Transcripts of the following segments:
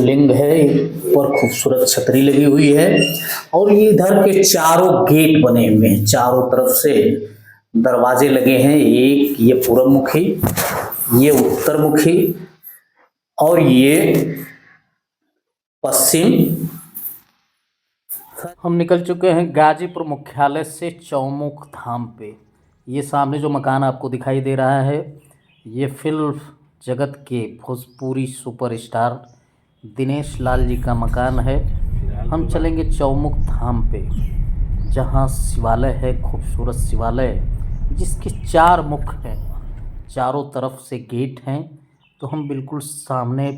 शिवलिंग है, ऊपर खूबसूरत छतरी लगी हुई है और ये इधर के चारों गेट बने हुए हैं, चारों तरफ से दरवाजे लगे हैं। एक ये पूर्व मुखी, ये उत्तर मुखी और ये पश्चिम। हम निकल चुके हैं गाजीपुर मुख्यालय से चौमुख धाम पे। ये सामने जो मकान आपको दिखाई दे रहा है, ये फिल्म जगत के भोजपुरी सुपरस्टार दिनेश लाल जी का मकान है। हम चलेंगे चौमुख धाम पे, जहाँ शिवालय है, खूबसूरत शिवालय जिसके 4 मुख हैं, चारों तरफ से गेट हैं। तो हम बिल्कुल सामने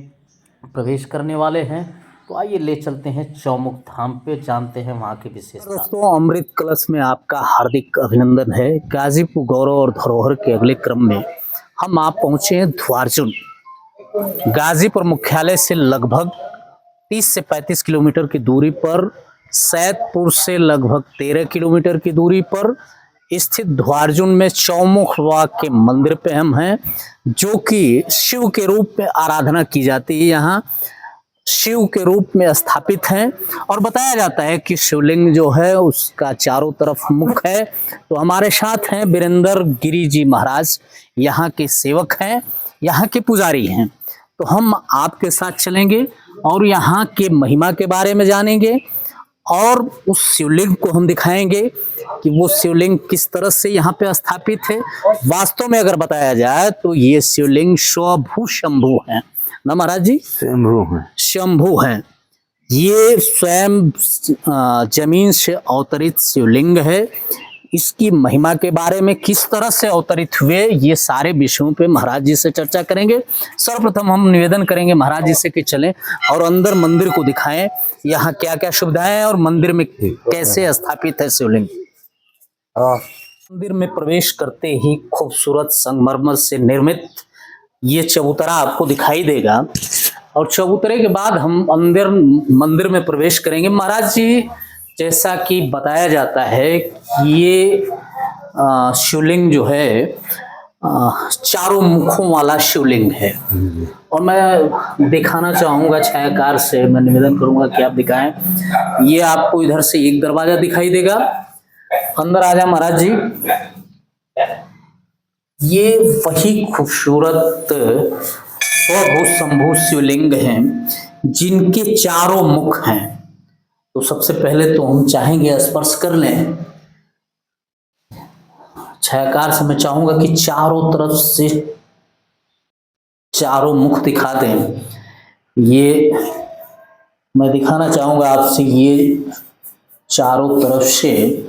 प्रवेश करने वाले हैं। तो आइए ले चलते हैं चौमुख धाम पे, जानते हैं वहाँ की विशेषता। दोस्तों, अमृत कलश में आपका हार्दिक अभिनंदन है। गाजीपुर गौरव और धरोहर के अगले क्रम में हम आप पहुँचे हैं ध्वार्जुन। गाजीपुर मुख्यालय से लगभग 30 से 35 किलोमीटर की दूरी पर, सैदपुर से लगभग 13 किलोमीटर की दूरी पर स्थित ध्वार्जुन में चौमुख बाबा के मंदिर पे हम हैं, जो कि शिव के रूप में आराधना की जाती है। यहाँ शिव के रूप में स्थापित हैं और बताया जाता है कि शिवलिंग जो है उसका चारों तरफ मुख है। तो हमारे साथ हैं वीरेंद्र गिरी जी महाराज, यहाँ के सेवक हैं, यहाँ के पुजारी हैं। तो हम आपके साथ चलेंगे और यहाँ के महिमा के बारे में जानेंगे और उस शिवलिंग को हम दिखाएंगे कि वो शिवलिंग किस तरह से यहाँ पे स्थापित है। वास्तव में अगर बताया जाए तो ये शिवलिंग स्वभू शंभू है ना महाराज जी? शंभू है। ये स्वयं जमीन से अवतरित शिवलिंग है। इसकी महिमा के बारे में, किस तरह से अवतरित हुए, ये सारे विषयों पे महाराज जी से चर्चा करेंगे। सर्वप्रथम हम निवेदन करेंगे महाराज जी से कि चलें और अंदर मंदिर को दिखाएं, यहाँ क्या क्या सुविधाएं हैं और मंदिर में कैसे स्थापित है शिवलिंग। मंदिर में प्रवेश करते ही खूबसूरत संगमरमर से निर्मित ये चबूतरा आपको दिखाई देगा और चबूतरे के बाद हम अंदर मंदिर में प्रवेश करेंगे। महाराज जी, जैसा कि बताया जाता है कि ये शिवलिंग जो है 4 मुखों वाला शिवलिंग है और मैं दिखाना चाहूँगा छायाकार से, मैं निवेदन करूँगा कि आप दिखाएं। ये आपको इधर से एक दरवाजा दिखाई देगा, अंदर आ जाए महाराज जी। ये वही खूबसूरत स्वभू शंभू शिवलिंग हैं जिनके 4 मुख हैं। तो सबसे पहले तो हम चाहेंगे स्पर्श कर लें। छायाकार से मैं चाहूंगा कि चारों तरफ से 4 मुख दिखा दें। ये मैं दिखाना चाहूंगा आपसे, ये चारों तरफ से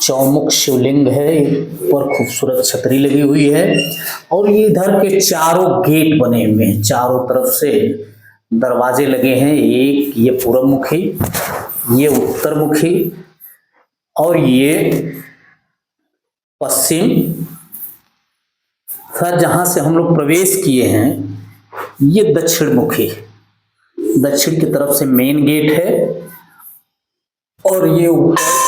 चौमुख शिवलिंग है, ऊपर खूबसूरत छतरी लगी हुई है और ये इधर के चारों गेट बने हुए हैं, चारों तरफ से दरवाजे लगे हैं। एक ये पूर्व मुखी, ये उत्तर मुखी और ये पश्चिम। सर, जहां से हम लोग प्रवेश किए हैं ये दक्षिण मुखी, दक्षिण की तरफ से मेन गेट है और ये ऊपर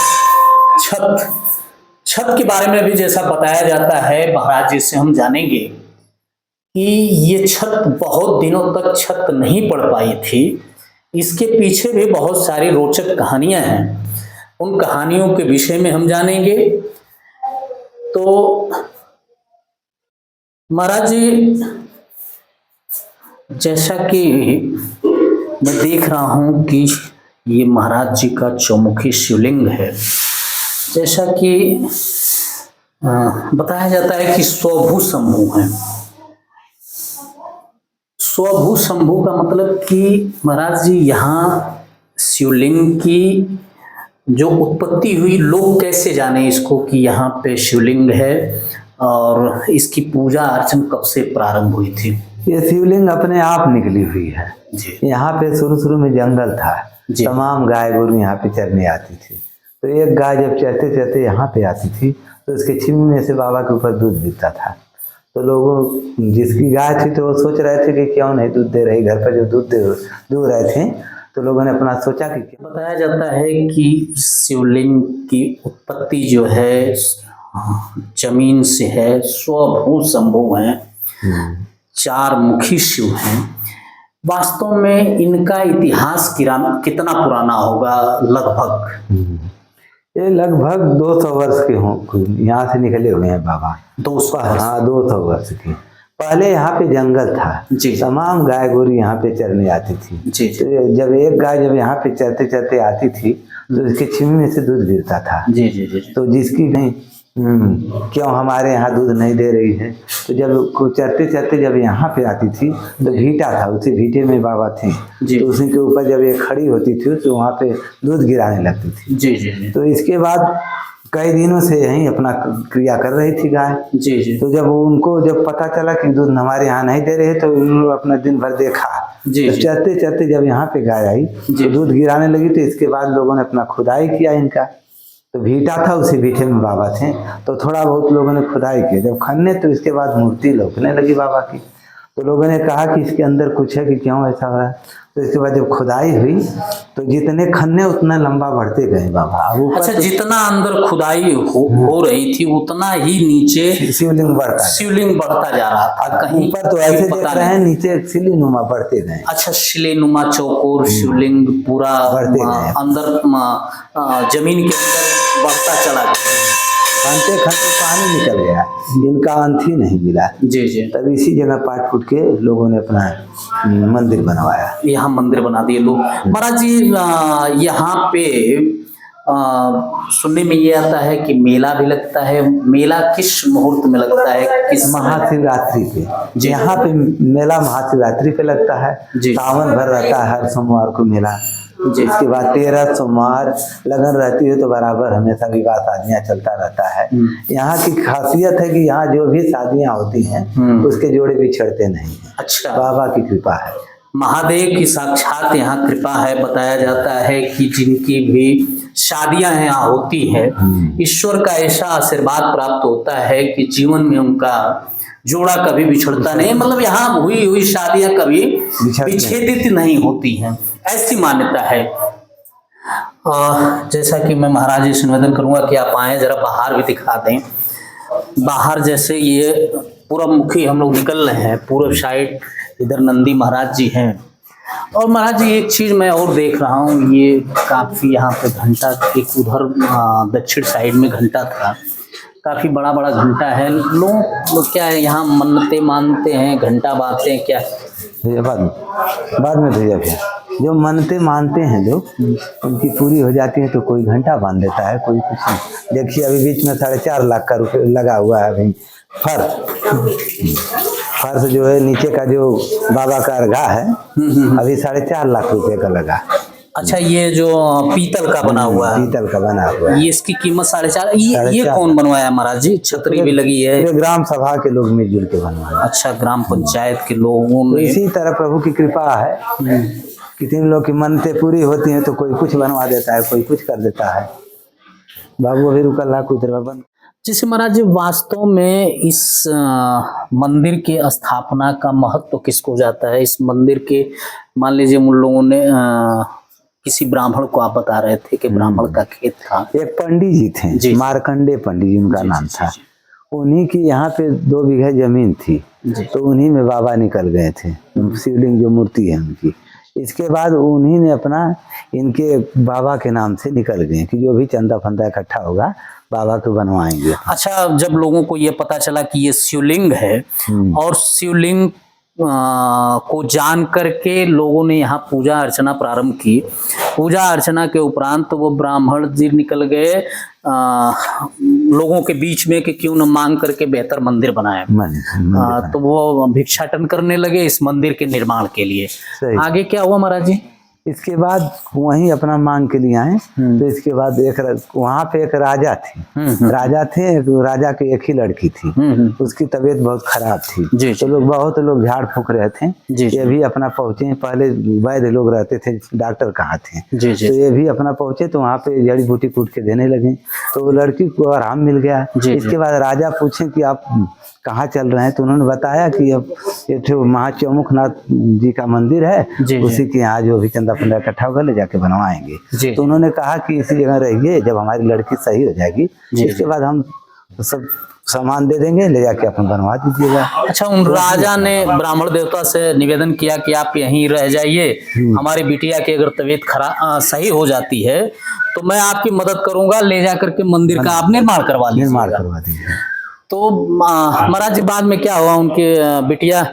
छत के बारे में भी जैसा बताया जाता है महाराज जी से हम जानेंगे कि ये छत बहुत दिनों तक छत नहीं पड़ पाई थी। इसके पीछे भी बहुत सारी रोचक कहानियां हैं, उन कहानियों के विषय में हम जानेंगे। तो महाराज जी, जैसा कि मैं देख रहा हूं कि ये महाराज जी का चौमुखी शिवलिंग है, जैसा कि बताया जाता है कि स्वभू शंभू है। स्वभू शंभू का मतलब कि महाराज जी यहाँ शिवलिंग की जो उत्पत्ति हुई, लोग कैसे जाने इसको कि यहाँ पे शिवलिंग है और इसकी पूजा अर्चन कब से प्रारंभ हुई थी? ये शिवलिंग अपने आप निकली हुई है जी। यहाँ पे शुरू में जंगल था, तमाम गाय गोरू यहाँ पे चरने आती थी। तो एक गाय जब चरते चरते यहाँ पे आती थी तो उसके छिमी में से बाबा के ऊपर दूध गिरता था। तो लोगों, जिसकी गाय थी तो वो सोच रहे थे कि क्यों नहीं दूध दे रही, घर पर जो दूध रहे थे, तो लोगों ने अपना सोचा कि बताया जाता है कि शिवलिंग की उत्पत्ति जो है जमीन से है, स्वभू शंभू है, 4 मुखी शिव हैं। वास्तव में इनका इतिहास कितना पुराना होगा लगभग? ये लगभग 200 वर्ष के हों, यहाँ से निकले हुए हैं बाबा। 200? हाँ, 200 वर्ष के। पहले यहाँ पे जंगल था जी। तमाम गाय गोरू यहाँ पे चरने आती थी जी। तो जब एक गाय जब यहाँ पे चरते चरते आती थी तो इसके छिमी में से दूध गिरता था। जी जी जी। तो जिसकी नहीं क्यों हमारे यहाँ दूध नहीं दे रही है, तो जब चरते चरते जब यहाँ पे आती थी तो भीटा था, उसी भीटे में बाबा थे तो उसी के ऊपर जब ये खड़ी होती थी तो वहाँ पे दूध गिराने लगती थी। जी जी। तो इसके बाद कई दिनों से यहीं अपना क्रिया कर रही थी गाय। जी जी। तो जब उनको जब पता चला कि दूध हमारे यहाँ नहीं दे रहे तो उन्होंने अपना दिन भर देखा। जी तो चलते चलते जब यहाँ पे गाय आई तो दूध गिराने लगी, तो इसके बाद लोगों ने अपना खुदाई किया इनका। तो भीटा था, उसी भीटे में बाबा थे, तो थोड़ा बहुत लोगों ने खुदाई किया। जब खनने तो इसके बाद मूर्ति लौकने लगी बाबा की, तो लोगों ने कहा कि इसके अंदर कुछ है कि क्यों ऐसा हो रहा है। तो इसके बाद जब खुदाई हुई तो जितने खन्ने उतना लंबा बढ़ते गए बाबा। अब अच्छा, तो जितना अंदर खुदाई हो रही थी उतना ही नीचे शिवलिंग बढ़ता जा रहा था। कहीं ऊपर तो ऐसे देख रहे हैं, नीचे शिलीनुमा बढ़ते गए। अच्छा, शिलेनुमा चौकोर शिवलिंग पूरा अंदर जमीन के अंदर बढ़ता चला गया। खनते खनते पानी निकल गया, इनका अंत ही नहीं मिला। जी जी। तब इसी जगह पाट फूट के लोगों ने अपना मंदिर बनवाया, यहाँ मंदिर बना दिए लोग। महाराज जी, यहाँ पे सुनने में ये आता है कि मेला भी लगता है। मेला किस मुहूर्त में लगता है? किस? महाशिवरात्रि पे। यहाँ पे मेला महाशिवरात्रि पे लगता है। सावन भर रहता है, हर सोमवार को मेला। इसके बाद 13 सोमवार लगन रहती है, तो बराबर हमेशा विवाह शादियाँ चलता रहता है। यहाँ की खासियत है कि यहाँ जो भी शादियाँ होती हैं उसके जोड़े बिछड़ते नहीं हैं। अच्छा, बाबा की कृपा है, महादेव की साक्षात यहाँ कृपा है। बताया जाता है कि जिनकी भी शादियां यहाँ होती है, ईश्वर का ऐसा आशीर्वाद प्राप्त होता है कि जीवन में उनका जोड़ा कभी बिछड़ता नहीं। मतलब यहाँ हुई शादियां कभी विच्छेदित नहीं होती हैं, ऐसी मान्यता है। जैसा कि मैं महाराज जी से निवेदन करूंगा कि आप आए, जरा बाहर भी दिखा दें। बाहर जैसे ये पूर्व मुखी हम लोग निकल रहे हैं, पूर्व साइड इधर नंदी महाराज जी हैं। और महाराज जी, एक चीज मैं और देख रहा हूँ, ये काफी यहाँ पे घंटा, एक उधर दक्षिण साइड में घंटा था, काफी बड़ा बड़ा घंटा है। लोग क्या है यहाँ मन्नतें मानते हैं, घंटा बांधते हैं क्या? बाद में भैया जो मन्नतें मानते हैं लोग, उनकी पूरी हो जाती है तो कोई घंटा बांध देता है, कोई कुछ नहीं। देखिए अभी बीच में 4.5 लाख का रुपये लगा हुआ है। अभी फर्श जो है नीचे का जो बाबा का अर्घा है, अभी 4.5 लाख रुपए का लगा। अच्छा, ये जो पीतल का बना हुआ है, पीतल का बना हुआ है, ये इसकी कीमत 4.5। ये कौन बनवाया महाराज जी? छतरी भी लगी है, ये ग्राम सभा के लोग मिलजुल के बनवाए। अच्छा, ग्राम पंचायत के लोगों ने। इसी तरह प्रभु की कृपा है, कितने लोग की मन्नतें पूरी होती हैं तो कोई कुछ बनवा देता है, कोई कुछ कर देता है। बाबू अभी रुकल्ला कुछ बन। जैसे महाराज जी, वास्तव में इस मंदिर के स्थापना का महत्व किसको जाता है? इस मंदिर के, मान लीजिए उन लोगों ने किसी ब्राह्मण को, आप बता रहे थे कि ब्राह्मण का खेत था, एक पंडित जी थे, मार्कंडे पंडित जी उनका नाम था। उन्हीं की यहाँ पे 2 बीघे जमीन थी, तो उन्हीं में बाबा निकल गए थे। शिवलिंग जो मूर्ति है उनकी, इसके बाद उन्हीं ने अपना इनके बाबा के नाम से निकल गए कि जो भी चंदा फंदा इकट्ठा होगा बाबा को बनवाएंगे। अच्छा, जब लोगों को ये पता चला कि ये शिवलिंग है और शिवलिंग को जान करके लोगों ने यहाँ पूजा अर्चना प्रारंभ की। पूजा अर्चना के उपरांत तो वो ब्राह्मण जी निकल गए लोगों के बीच में कि क्यों न मांग करके बेहतर मंदिर बनाए। तो वो भिक्षाटन करने लगे इस मंदिर के निर्माण के लिए। आगे क्या हुआ महाराज जी? इसके बाद वहीं अपना मांग के लिए आए। तो इसके बाद वहाँ पे एक राजा थे, राजा की एक ही लड़की थी, उसकी तबीयत बहुत खराब थी। तो बहुत लोग झाड़ फूक रहे थे, ये भी अपना पहुँचे। पहले वैद्य लोग रहते थे, डॉक्टर कहाँ थे, तो ये भी अपना पहुँचे। तो वहाँ पे जड़ी बूटी कूट के देने लगे, तो वो लड़की को आराम मिल गया। इसके बाद राजा पूछे कि आप कहाँ चल रहे हैं, तो उन्होंने बताया कि अब ये महाचौमुखनाथ जी का मंदिर है, उसी के यहाँ जो भी चंदा फंदा इकट्ठा होगा ले जाके बनवाएंगे। तो उन्होंने कहा कि इसी जगह रहिए, जब हमारी लड़की सही हो जाएगी इसके बाद हम सब सामान दे देंगे, ले जाके अपन बनवा दीजिएगा। अच्छा, उन राजा ने ब्राह्मण देवता से निवेदन किया कि आप यहीं रह जाइए, हमारी बिटिया की अगर तबीयत खराब सही हो जाती है तो मैं आपकी मदद करूंगा, ले जाकर के मंदिर का आप निर्माण करवा दीजिए। तो महाराज जी बाद में क्या हुआ, उनकी बिटिया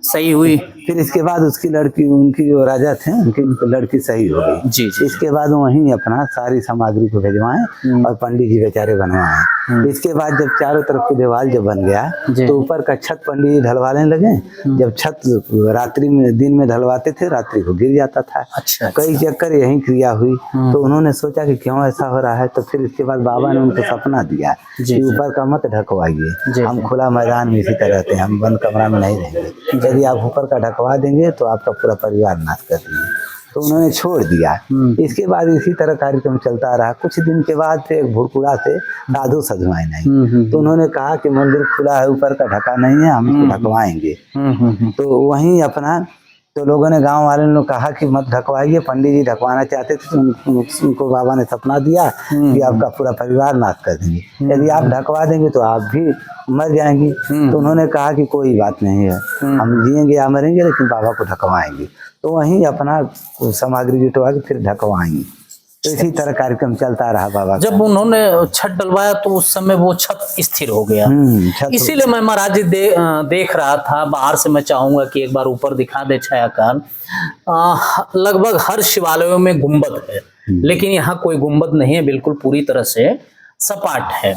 सही हुई? फिर इसके बाद उसकी लड़की, उनकी जो राजा थे उनकी लड़की सही हो गई। जी जी। इसके बाद वहीं अपना सारी सामग्री को भिजवाएं और पंडित जी बेचारे बनवाएं। इसके बाद जब चारों तरफ की दीवार जब बन गया तो ऊपर का छत पंडित जी ढलवाने लगे। जब छत रात्रि में, दिन में ढलवाते थे, रात्रि को गिर जाता था। अच्छा, कई चक्कर यही क्रिया हुई। तो उन्होंने सोचा कि क्यों ऐसा हो रहा है, तो फिर इसके बाद बाबा ने उनको सपना दिया कि ऊपर का मत ढकवाइए, हम खुला मैदान में इसी तरह रहते हैं, हम बंद कमरा में नहीं रहेंगे, यदि आप ऊपर का ढकवा देंगे तो आपका पूरा परिवार नाश कर देंगे। तो उन्होंने छोड़ दिया। इसके बाद इसी तरह कार्यक्रम चलता रहा। कुछ दिन के बाद फिर एक भुड़कुड़ा से साधु सजवाए नहीं, तो उन्होंने कहा कि मंदिर खुला है, ऊपर का ढका नहीं है, हम इसको ढकवाएंगे। तो वहीं अपना, तो लोगों ने, गांव वाले ने कहा कि मत ढकवाइए, पंडित जी ढकवाना चाहते थे तो उनको बाबा ने सपना दिया कि आपका पूरा परिवार नाश कर देंगे, यदि आप ढकवा देंगे तो आप भी मर जाएंगी। तो उन्होंने कहा कि कोई बात नहीं है, हम जिएंगे या मरेंगे लेकिन बाबा को ढकवाएंगे। तो वहीं अपना सामग्री जुटवा के फिर ढकवाएंगे। तो इसी तरह कार्यक्रम चलता रहा बाबा। जब उन्होंने छत डलवाया तो उस समय वो छत स्थिर हो गया। इसीलिए मैं महाराज जी देख रहा था बाहर से। मैं चाहूंगा कि एक बार ऊपर दिखा दे छायाकार। लगभग हर शिवालयों में गुंबद है, लेकिन यहाँ कोई गुंबद नहीं है, बिल्कुल पूरी तरह से सपाट है।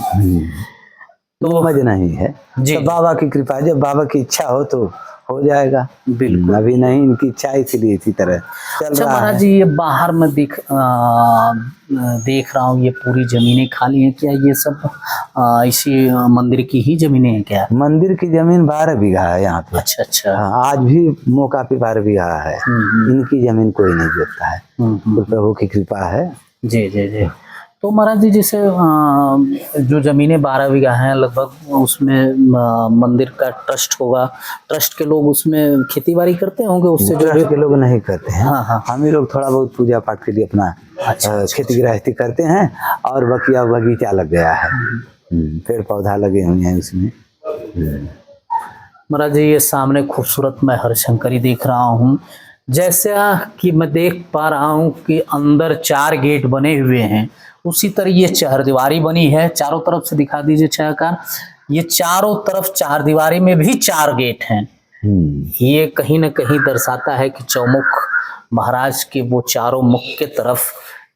तो मज नहीं है जी, तो बाबा की कृपा, जब बाबा की इच्छा हो तो हो जाएगा। बिल्कुल, अभी नहीं, इनकी इच्छा, इसलिए इसी तरह चल रहा है। महाराज जी, ये बाहर में देख रहा हूँ, ये पूरी जमीनें खाली हैं क्या? ये सब इसी मंदिर की ही जमीनें हैं क्या? मंदिर की जमीन 12 बीघा है यहाँ पे। अच्छा अच्छा। हाँ, आज भी मौका पे 12 बीघा है। इनकी जमीन कोई नहीं जोतता है, तो प्रभु की कृपा है। जी जी जी। तो महाराज जी, जैसे जो जमीनें 12 बीघा हैं लगभग, उसमें मंदिर का ट्रस्ट होगा, ट्रस्ट के लोग उसमें खेती बाड़ी करते होंगे, उससे ट्रस्ट के लोग नहीं करते हैं। हाँ, हम ही लोग थोड़ा बहुत पूजा पाठ के लिए अपना खेती गृहस्थी करते हैं, और बकिया बगीचा लग गया है, पेड़ पौधा लगे हुए हैं उसमें। महाराज जी, ये सामने खूबसूरत मैं हरशंकरी देख रहा हूँ, जैसा कि मैं देख पा रहा हूँ कि अंदर 4 गेट बने हुए हैं, उसी तरह ये चहारदीवारी बनी है। चारों तरफ से दिखा दीजिए छायाकार, ये चारों तरफ चहारदीवारी में भी 4 गेट हैं। ये कहीं ना कहीं दर्शाता है कि चौमुख महाराज के वो चारों मुख के तरफ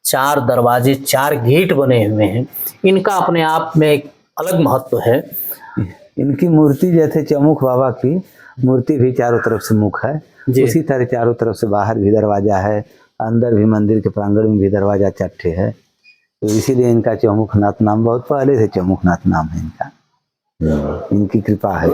4 दरवाजे, 4 गेट बने हुए हैं। इनका अपने आप में एक अलग महत्व है। इनकी मूर्ति जैसे चौमुख बाबा की मूर्ति भी चारों तरफ से मुख है, उसी तरह चारों तरफ से बाहर भी दरवाजा है, अंदर भी मंदिर के प्रांगण में भी दरवाजा 4 है। तो इसीलिए इनका चौमुखनाथ नाम, बहुत पहले से चौमुखनाथ नाम है इनका। इनकी कृपा है।